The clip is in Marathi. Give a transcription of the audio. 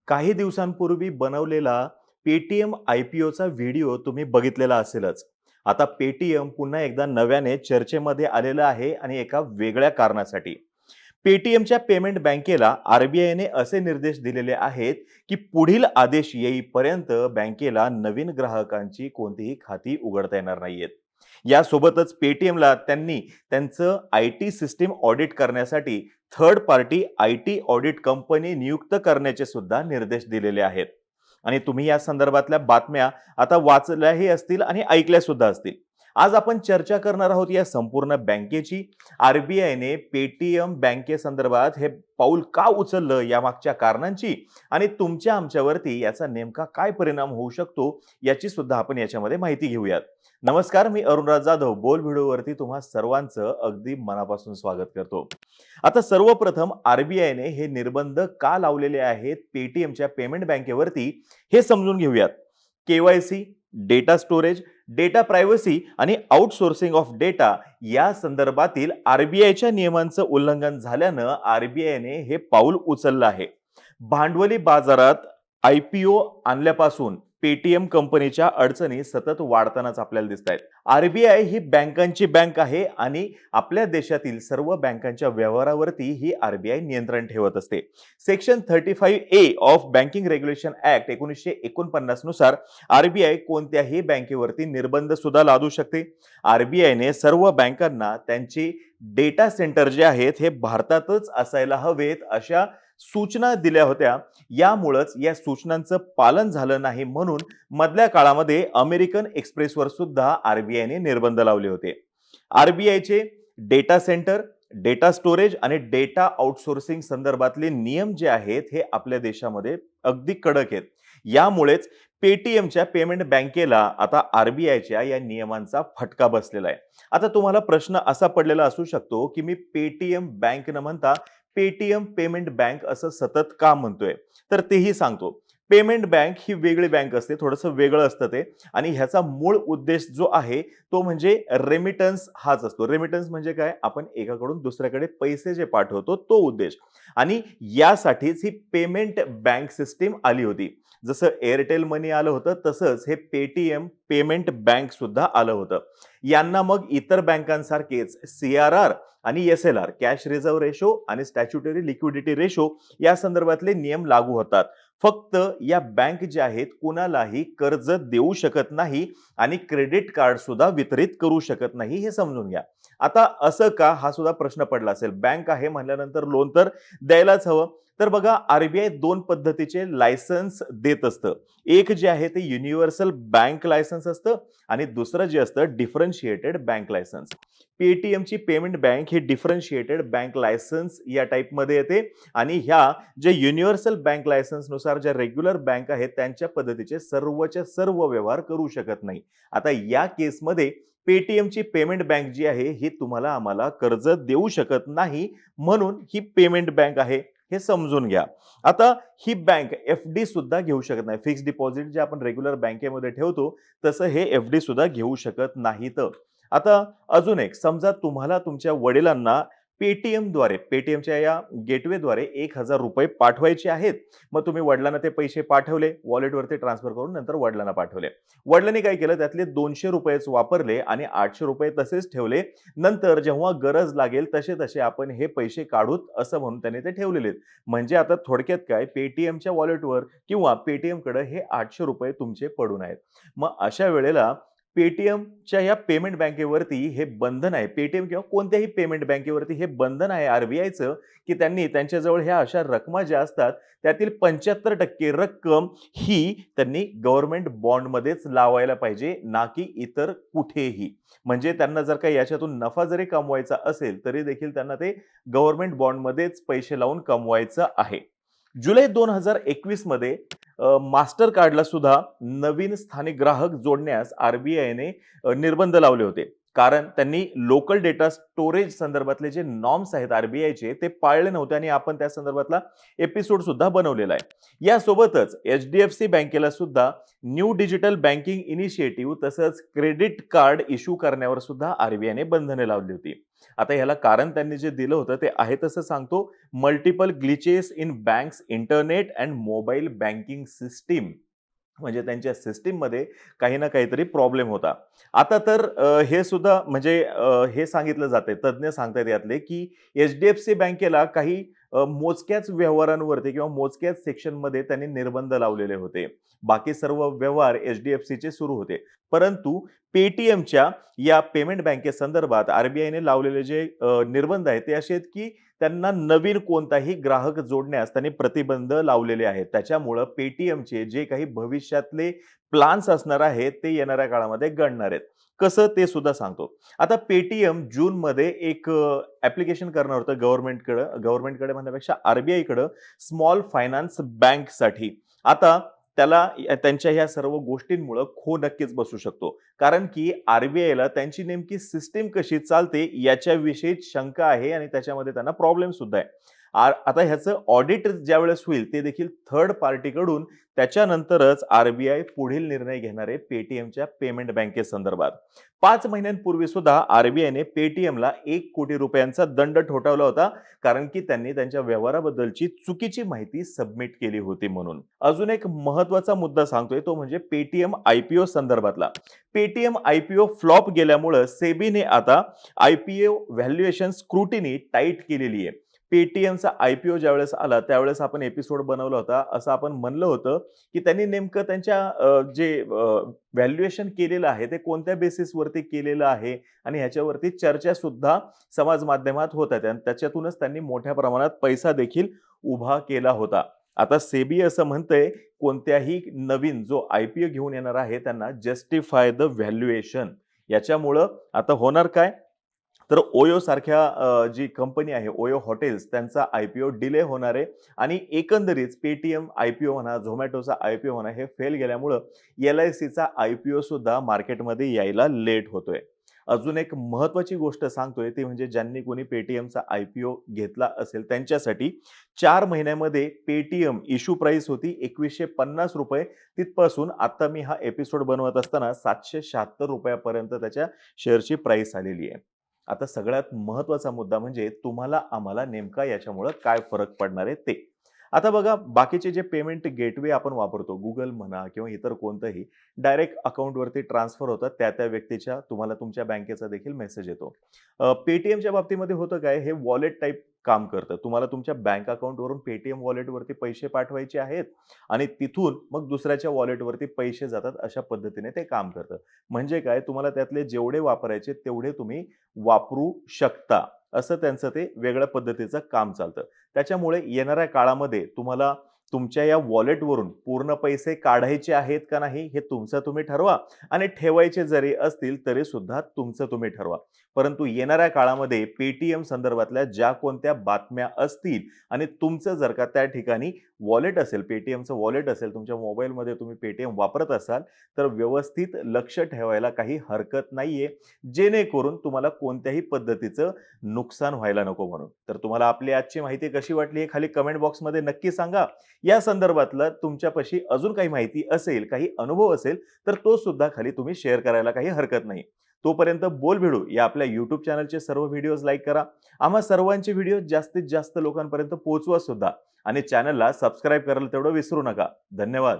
काही दिवसांपूर्वी बनवलेला पेटीएम आय-पी-ओचा व्हिडिओ तुम्ही बघितलेला असेलच. आता पेटीएम पुन्हा एकदा नव्याने चर्चेमध्ये आलेलं आहे आणि एका वेगळ्या कारणासाठी. पेटीएमच्या पेमेंट बँकेला आर-बी-आयने असे निर्देश दिलेले आहेत, की पुढील आदेश येईपर्यंत बँकेला नवीन ग्राहकांची कोणतीही खाती उघडता येणार नाहीयेत. यासोबतच पेटीएमला त्यांनी त्यांचं आय-टी सिस्टीम ऑडिट करण्यासाठी third party IT audit company नियुक्त करण्याचे सुद्धा निर्देश दिलेले आहेत. आणि तुम्ही या संदर्भातल्या बातम्या आता वाचल्याही असतील आणि ऐकल्या सुद्धा असतील. आज आपण चर्चा करणार आहोत या संपूर्ण बँकेची. आर-बी-आयने पेटीएम बँकेसंदर्भात हे पाऊल का उचललं यामागच्या कारणांची आणि तुमच्या आमच्यावरती याचा नेमका काय परिणाम होऊ शकतो याची सुद्धा आपण याच्यामध्ये माहिती घेऊयात. नमस्कार, मी अरुणराज जाधव बोल व्हिडिओवरती तुम्हा सर्वांचं अगदी मनापासून स्वागत करतो. आता सर्वप्रथम आर-बी-आयने हे निर्बंध का लावलेले आहेत पेटीएमच्या पेमेंट बँकेवरती हे समजून घेऊयात. KYC, data storage, data privacy आणि आउटसोर्सिंग ऑफ डेटा या संदर्भातील आर-बी-आयच्या नियमांचं उल्लंघन झाल्यानं आर-बी-आयने हे पाऊल उचललं आहे. भांडवली बाजारात आय-पी-ओ आणल्यापासून पेटीएम कंपनीच्या अडचणी सतत वाढतानाच आपल्याला दिसत आहेत. आर-बी-आय ही बँकांची बँक आहे आणि आपल्या देशातील सर्व बँकांच्या व्यवहारावरती ही आर-बी-आय नियंत्रण ठेवत असते. Section 35A of banking regulation act 1949 नुसार आर-बी-आय कोणत्याही बँकेवरती निर्बंध सुद्धा लादू शकते. आर-बी-आयने सर्व बँकांना त्यांची डेटा सेंटर जे आहेत हे भारतातच असायला हवेत अशा सूचना दिल्या होत्या. यामुळेच या सूचनांचं पालन झालं नाही म्हणून मधल्या काळामध्ये अमेरिकन एक्सप्रेसवर सुद्धा आर-बी-आयने निर्बंध लावले होते. आर-बी-आयचे डेटा सेंटर, डेटा स्टोरेज आणि डेटा आउटसोर्सिंग संदर्भातले नियम जे आहेत हे आपल्या देशामध्ये अगदी कडक आहेत. यामुळेच पेटीएमच्या पेमेंट बँकेला आता आर-बी-आयच्या या नियमांचा फटका बसलेला आहे. आता तुम्हाला प्रश्न असा पडलेला असू शकतो की मी पेटीएम बँक न म्हणता पेटीएम पेमेंट बँक असं सतत का म्हणतोय, तर तेही सांगतो. पेमेंट बँक ही वेगळी बँक असते, थोडंसं वेगळं असतं ते. आणि ह्याचा मूळ उद्देश जो आहे तो म्हणजे रेमिटन्स हाच असतो. रेमिटन्स म्हणजे काय, आपण एकाकडून दुसऱ्याकडे पैसे जे पाठवतो तो उद्देश. आणि यासाठीच ही पेमेंट बँक सिस्टीम आली होती. जसं एअरटेल मनी आलं होतं तसंच हे पेटीएम पेमेंट बँक सुद्धा आलं होतं. यांना मग इतर बँकांसारखेच CRR आणि SLR कॅश रिझर्व्ह रेशो आणि स्टॅच्युटरी लिक्विडिटी रेशो या संदर्भातले नियम लागू होतात. फक्त या बँक ज्या आहेत कुणालाही कर्ज देऊ शकत नाही आणि क्रेडिट कार्ड सुद्धा वितरित करू शकत नाही, हे समजून घ्या. आता असं का, हा सुद्धा प्रश्न पडला असेल. बँक आहे म्हणल्यानंतर लोन तर द्यायलाच हवं. तर बघा, आर-बी-आय दोन पद्धतीचे लायसन्स देत असतं. एक जे आहे ते युनिव्हर्सल बँक लायसन्स असतं आणि दुसरं जे असतं डिफरन्शिएटेड बँक लायसन्स. पेटीएमची पेमेंट बँक ही डिफरन्शिएटेड बँक लायसन्स या टाईपमध्ये येते आणि ह्या जे युनिव्हर्सल बँक लायसन्स नुसार ज्या रेग्युलर बँक आहेत त्यांच्या पद्धतीचे सर्वच्या सर्व व्यवहार करू शकत नाही. आता या केसमध्ये पेटीएमची पेमेंट बँक जी आहे ही तुम्हाला आम्हाला कर्ज देऊ शकत नाही, म्हणून ही पेमेंट बँक आहे हे समजून घ्या. आता ही बँक FD सुद्धा घेऊ शकत नाही. फिक्स डिपॉझिट जे आपण रेग्युलर बँकेमध्ये ठेवतो तसं हे FD सुद्धा घेऊ शकत नाहीत. आता अजून एक, समजा तुम्हाला तुमच्या वडिलांना पेटीएमद्वारे पेटीएमच्या या गेटवेद्वारे 1,000 रुपये पाठवायचे आहेत. मग तुम्ही वडिलांना ते पैसे पाठवले, वॉलेटवरती ट्रान्सफर करून नंतर वडिलांना पाठवले. वडिलांनी काय केलं, त्यातले 200 रुपयेच वापरले आणि 800 रुपये तसेच ठेवले. नंतर जेव्हा गरज लागेल तसे तसे आपण हे पैसे काढूत असं म्हणून त्यांनी ते ठेवलेले. म्हणजे आता थोडक्यात काय, पेटीएमच्या वॉलेटवर किंवा पेटीएमकडे हे 800 रुपये तुमचे पडून आहेत. मग अशा वेळेला पेटीएमच्या या पेमेंट बँकेवरती हे बंधन आहे, पेटीएम किंवा कोणत्याही पेमेंट बँकेवरती हे बंधन आहे आर-बी-आयचं, की त्यांनी त्यांच्याजवळ ह्या अशा रकमा ज्या असतात त्यातील 75% रक्कम ही त्यांनी गव्हर्नमेंट बॉन्डमध्येच लावायला पाहिजे, ना की इतर कुठेही. म्हणजे त्यांना जर काही याच्यातून नफा जरी कमवायचा असेल तरी देखील त्यांना ते गव्हर्नमेंट बॉन्डमध्येच पैसे लावून कमवायचं आहे. जुलै 2021 मध्ये मास्टर कार्डला सुद्धा नवीन स्थानिक ग्राहक जोडण्यास आर-बी-आयने निर्बंध लावले होते. कारण त्यांनी लोकल डेटा स्टोरेज संदर्भातले जे नॉर्म्स आहेत आरबीआयचे ते पाळले नव्हते आणि आपण त्या संदर्भातला एपिसोड सुद्धा बनवलेला आहे. यासोबतच एचडीएफसी बँकेला सुद्धा न्यू डिजिटल बँकिंग इनिशिएटिव्ह तसंच क्रेडिट कार्ड इश्यू करण्यावर सुद्धा आरबीआयने बंधने लावली होती. आता ह्याला कारण त्यांनी जे दिलं होतं ते आहे तसं सांगतो, multiple glitches in banks internet and mobile banking system. म्हणजे त्यांच्या सिस्टीममध्ये काही ना काहीतरी प्रॉब्लेम होता. आता तर हे सुद्धा म्हणजे हे सांगितलं जातंय, तज्ञ सांगतायत यातले, की एचडीएफसी बँकेला काही मोजक्याच व्यवहारांवरती किंवा मोजक्याच सेक्शनमध्ये त्यांनी निर्बंध लावलेले होते. बाकी सर्व व्यवहार एचडीएफसीचे सुरू होते. परंतु पेटीएमच्या या पेमेंट बँकेसंदर्भात आरबीआयने लावलेले जे निर्बंध आहेत ते असे आहेत, की त्यांना नवीन कोणताही ग्राहक जोडण्यास त्यांनी प्रतिबंध लावलेले आहेत. त्याच्यामुळं पेटीएमचे जे काही भविष्यातले प्लान्स असणार आहेत ते येणाऱ्या काळामध्ये गळणार आहेत. कसं ते सुद्धा सांगतो. आता पेटीएम जूनमध्ये एक ॲप्लिकेशन करणार होतं गव्हर्नमेंटकडे म्हणण्यापेक्षा आरबीआयकडं स्मॉल फायनान्स बँकसाठी. आता त्याला त्यांच्या ह्या सर्व गोष्टींमुळं खो नक्कीच बसू शकतो. कारण की आरबीआयला त्यांची नेमकी सिस्टीम कशी चालते याच्याविषयी शंका आहे आणि त्याच्यामध्ये त्यांना प्रॉब्लेम सुद्धा आहे. आता ह्याचं ऑडिट ज्यावेळेस होईल ते देखील थर्ड पार्टीकडून, त्याच्यानंतरच आरबीआय पुढील निर्णय घेणार आहे पेटीएमच्या पेमेंट बँकेसंदर्भात. 5 महिन्यांपूर्वी सुद्धा आरबीआयने पेटीएमला 1 कोटी रुपयांचा दंड ठोठावला होता, कारण की त्यांनी त्यांच्या व्यवहाराबद्दलची चुकीची माहिती सबमिट केली होती म्हणून. अजून एक महत्त्वाचा मुद्दा सांगतोय तो म्हणजे पेटीएम आयपीओ संदर्भातला. पेटीएम आयपीओ फ्लॉप गेल्यामुळं सेबीने आता आयपीओ व्हॅल्युएशन स्क्रुटिनी टाईट केलेली आहे. पेटीएमचा आयपीओ ज्यावेळेस आला त्यावेळेस आपण एपिसोड बनवला होता. असं आपण म्हणलं होतं, की त्यांनी नेमकं त्यांच्या जे व्हॅल्युएशन केलेलं आहे ते कोणत्या बेसिसवरती केलेलं आहे आणि ह्याच्यावरती चर्चा सुद्धा समाज माध्यमात होत आहेत आणि त्याच्यातूनच त्यांनी मोठ्या प्रमाणात पैसा देखील उभा केला होता. आता सेबी असं म्हणतंय, कोणत्याही नवीन जो आयपीओ घेऊन येणार आहे त्यांना जस्टिफाय द व्हॅल्युएशन. याच्यामुळं आता होणार काय? तर ओयो सारख्या जी कंपनी आहे ओयो हॉटेल्स त्यांचा आयपीओ डिले होणार आहे आणि एकंदरीत पेटीएम आयपीओ म्हणा, झोमॅटोचा आयपीओ म्हणा हे फेल गेल्यामुळं एलआयसीचा आयपीओ सुद्धा मार्केटमध्ये यायला लेट होतोय. अजून एक महत्त्वाची गोष्ट सांगतोय ती म्हणजे ज्यांनी कोणी पेटीएमचा आयपीओ घेतला असेल त्यांच्यासाठी 4 महिन्यामध्ये पेटीएम इश्यू प्राइस होती ₹2150. तिथपासून आता मी हा एपिसोड बनवत असताना ₹776 पर्यंत त्याच्या शेअरची प्राइस आलेली आहे. आता सगळ्यात महत्त्वाचा मुद्दा म्हणजे तुम्हाला आम्हाला नेमका याच्यामुळं काय फरक पडणार आहे ते. आता बघा, बाकीचे जे पेमेंट गेटवे आपण वापरतो, Google म्हणा किंवा इतर कोणतंही, डायरेक्ट अकाउंटवरती ट्रान्सफर होतात त्या व्यक्तीच्या, तुम्हाला तुमच्या बँकेचा देखील मेसेज येतो. पेटीएमच्या बाबतीमध्ये होतं काय, हे वॉलेट टाइप काम करतं. तुम्हाला तुमच्या बँक अकाउंटवरून पेटीएम वॉलेटवरती पैसे पाठवायचे आहेत आणि तिथून मग दुसऱ्याच्या वॉलेटवरती पैसे जातात, अशा पद्धतीने ते काम करतं. म्हणजे काय, तुम्हाला त्यातले जेवढे वापरायचे तेवढे तुम्ही वापरू शकता. असं त्यांचं ते वेगळ्या पद्धतीचं काम चालतं. त्याच्यामुळे येणाऱ्या काळामध्ये तुम्हाला तुमच्या या वॉलेटवरून पूर्ण पैसे काढायचे आहेत का नाही हे तुमचं तुम्ही ठरवा आणि ठेवायचे जरी असतील तरी सुद्धा तुमचं तुम्ही ठरवा. परंतु येणाऱ्या काळामध्ये पेटीएम संदर्भातल्या ज्या कोणत्या बातम्या असतील आणि तुमचं जर का त्या ठिकाणी वॉलेट असेल, पेटीएमचं वॉलेट असेल, तुमच्या मोबाईलमध्ये तुम्ही पेटीएम वापरत असाल तर व्यवस्थित लक्ष ठेवायला काही हरकत नाहीये, जेणेकरून तुम्हाला कोणत्याही पद्धतीचं नुकसान व्हायला नको म्हणून. तर तुम्हाला आपली आजची माहिती कशी वाटली हे खाली कमेंट बॉक्समध्ये नक्की सांगा. या संदर्भातलं तुमच्यापाशी अजून काही माहिती असेल, काही अनुभव असेल तर तो सुद्धा खाली तुम्ही शेअर करायला काही हरकत नाही. तोपर्यंत बोलभिडू या आपल्या YouTube चॅनलचे सर्व व्हिडिओज लाईक करा. आम्हा सर्वांचे व्हिडिओ जास्तीत जास्त लोकांपर्यंत पोहोचवा सुद्धा आणि चॅनलला सबस्क्राईब करायला तेवढं विसरू नका. धन्यवाद.